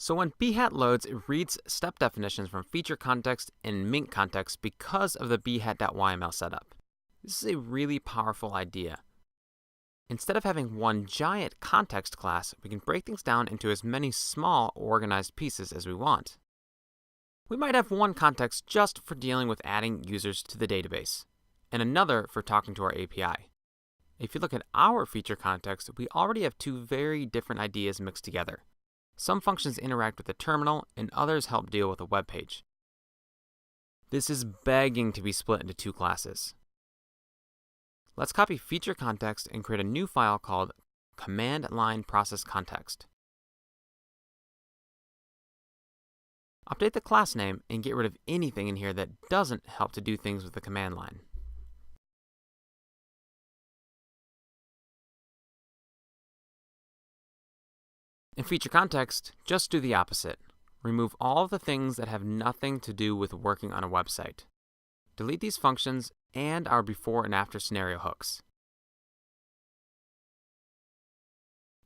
So when Behat loads, it reads step definitions from feature context and Mink context because of the Behat.yml setup. This is a really powerful idea. Instead of having one giant context class, we can break things down into as many small, organized pieces as we want. We might have one context just for dealing with adding users to the database, and another for talking to our API. If you look at our feature context, we already have two very different ideas mixed together. Some functions interact with the terminal, and others help deal with a web page. This is begging to be split into two classes. Let's copy feature context and create a new file called command line process context. Update the class name and get rid of anything in here that doesn't help to do things with the command line. In feature context, just do the opposite. Remove all of the things that have nothing to do with working on a website. Delete these functions and our before and after scenario hooks.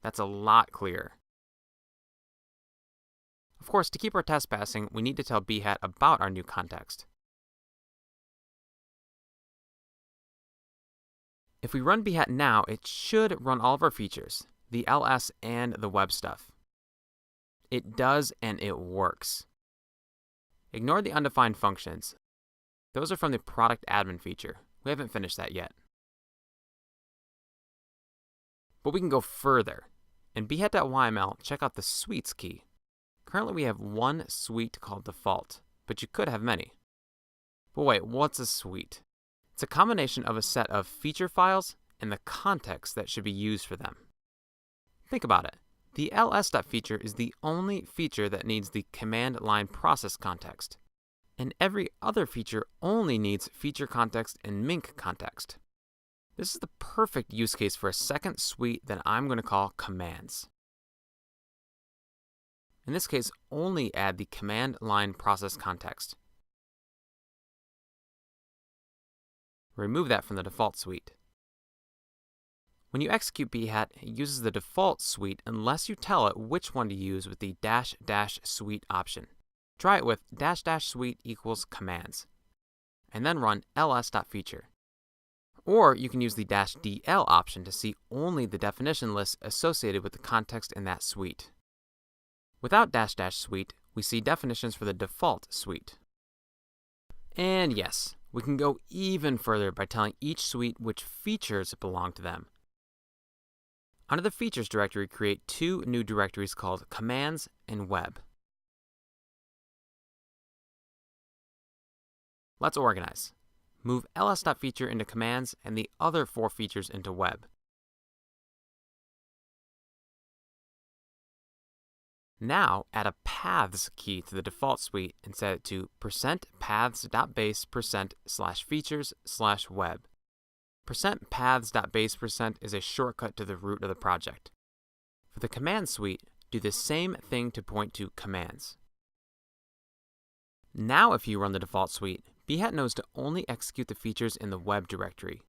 That's a lot clearer. Of course, to keep our test passing, we need to tell Behat about our new context. If we run Behat now, it should run all of our features, the LS and the web stuff. It does, and it works. Ignore the undefined functions. Those are from the product admin feature. We haven't finished that yet. But we can go further. In Behat.yml, check out the suites key. Currently we have one suite called default, but you could have many. But wait, what's a suite? It's a combination of a set of feature files and the context that should be used for them. Think about it. The ls.feature is the only feature that needs the command line process context, and every other feature only needs feature context and Mink context. This is the perfect use case for a second suite that I'm going to call commands. In this case, only add the command line process context. Remove that from the default suite. When you execute Behat, it uses the default suite unless you tell it which one to use with the -- suite option. Try it with -- suite equals commands, and then run ls.feature. Or you can use the -dl option to see only the definition lists associated with the context in that suite. Without -- suite, we see definitions for the default suite. And yes, we can go even further by telling each suite which features belong to them. Under the features directory, create two new directories called commands and web. Let's organize. Move ls.feature into commands and the other four features into web. Now add a paths key to the default suite and set it to %paths.base%/features/web. %paths.base% is a shortcut to the root of the project. For the command suite, do the same thing to point to commands. Now if you run the default suite, Behat knows to only execute the features in the web directory.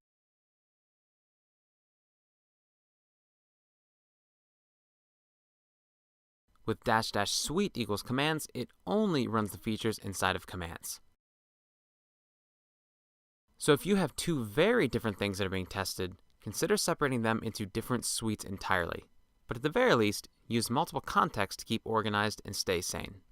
With -- suite equals commands, it only runs the features inside of commands. So if you have two very different things that are being tested, consider separating them into different suites entirely. But at the very least, use multiple contexts to keep organized and stay sane.